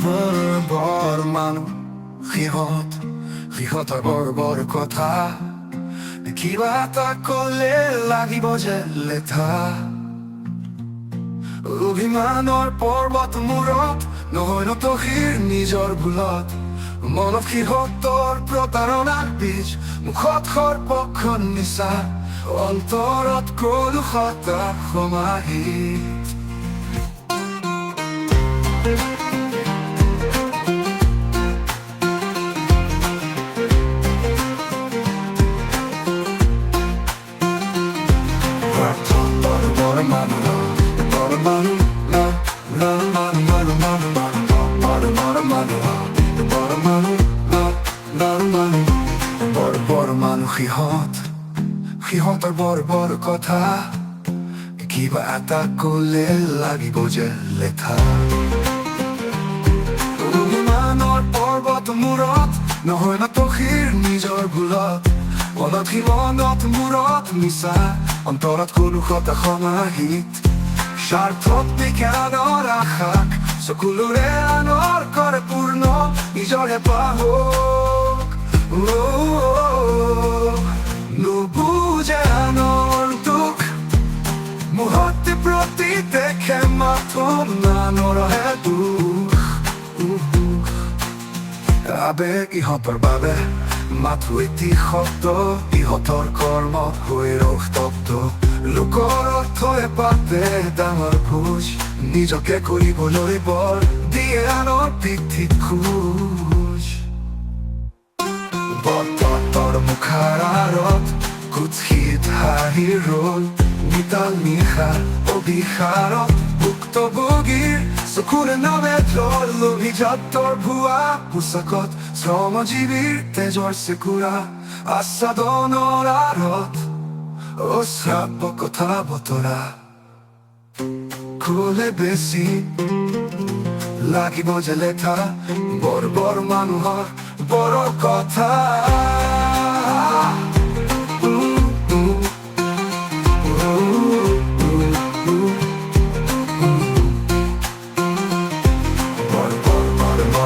বৰ মানুহ সিহঁতৰ বৰ কথা কিবা এটা ক'লে লাগিব যে লেঠা অভিমানৰ পৰ্বত মূৰত নহয় ন তহিৰ নিজৰ ভুলত মনত সিহঁতৰ প্ৰতাৰণাৰ বীজ মুখত সৰ্পখন নিচা অন্তৰত কলুষতা সমাহিত বৰ মানুহ সিহঁতৰ বৰ কথা কিবা এটা ক'লে লাগিব যে লেঠা অভিমানৰ পৰ্বত মূৰত নহয় ন তহিৰ নিজৰ ভুলত মনত মনত মূৰত মিছা অন্তৰত কলুষতা সমাহিত স্বাৰ্থত বিজ্ঞানৰ আশাক চকুলোৰে আনৰ কৰে পূৰ্ণ নিজৰ হেঁপাহক নুবুজে আনৰ দুখ মুহূৰ্তে প্ৰতি দেখে মাথো নৰহে দুখ আবেগ ইহঁতৰ বাবে মাথো এটি শব্দ ইহঁতৰ কৰ্মত হৈ ৰক্তব্দ লোকৰ অৰ্থই পাতে ডাঙৰ খোজ নিজকে কৰিবলৈ বৰ দিয়ে আনৰ পিঠিত খোজ বতৰ মুখাৰ আঁৰত কুৎসিত হাঁহিৰ ৰ'ল নিতাল নিশাৰ অভিসাৰত ভুক্তভোগীৰ চকুৰে নবেদৰ অভিজাতৰ ভুৱা পোচাকত শ্ৰমজীৱীৰ তেজৰ চেকুৰা আস্বাদনৰ আঁৰত অশ্ৰাব্য কথা বতৰা ক'লে বেছি লাগিব যে লেঠা বৰ মানুহৰ বৰ কথা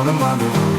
বৰ মানুহ